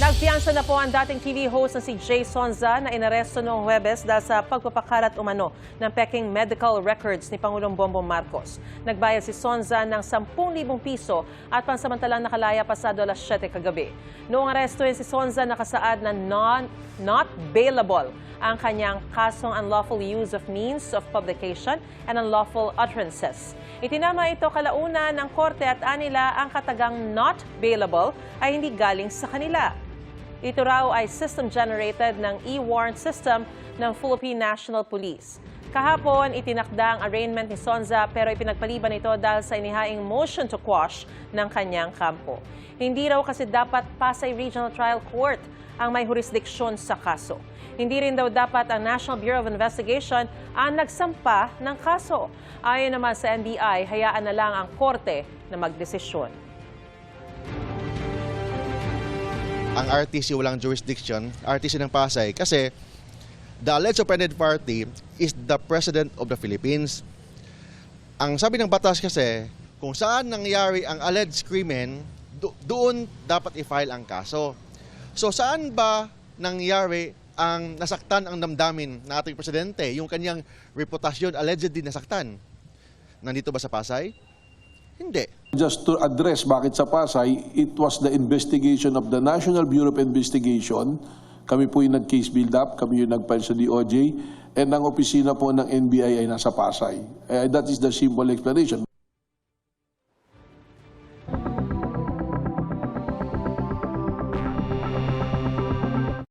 Nagpiyansa na po ang dating TV host na si Jay Sonza na inaresto noong Huwebes dahil sa pagpapakalat umano ng peking medical records ni Pangulong Bongbong Marcos. Nagbayad si Sonza ng 10,000 piso at pansamantalang nakalaya pasado alas 7 kagabi. Noong arestuhin si Sonza, nakasaad na not bailable ang kanyang kasong unlawful use of means of publication and unlawful utterances. Itinama ito kalaunan ng korte at anila ang katagang not bailable ay hindi galing sa kanila. Ito raw ay system-generated ng e-warrant system ng Philippine National Police. Kahapon, itinakda ang arraignment ni Sonza pero ipinagpaliban ito dahil sa inihaing motion to quash ng kanyang kampo. Hindi raw kasi dapat Pasay Regional Trial Court ang may jurisdiksyon sa kaso. Hindi rin daw dapat ang National Bureau of Investigation ang nagsampa ng kaso. Ayon naman sa NBI, hayaan na lang ang korte na magdesisyon. Ang RTC walang jurisdiction, RTC ng Pasay, kasi the alleged offended party is the President of the Philippines. Ang sabi ng batas kasi, kung saan nangyari ang alleged krimen, doon dapat i-file ang kaso. So saan ba nangyari ang nasaktan ang damdamin ng ating presidente? Yung kanyang reputasyon allegedly nasaktan. Nandito ba sa Pasay? Hindi. Just to address bakit sa Pasay, it was the investigation of the National Bureau of Investigation. Kami po yung nag-case build-up, kami yung nag-file sa DOJ, and ang opisina po ng NBI ay nasa Pasay. That is the simple explanation.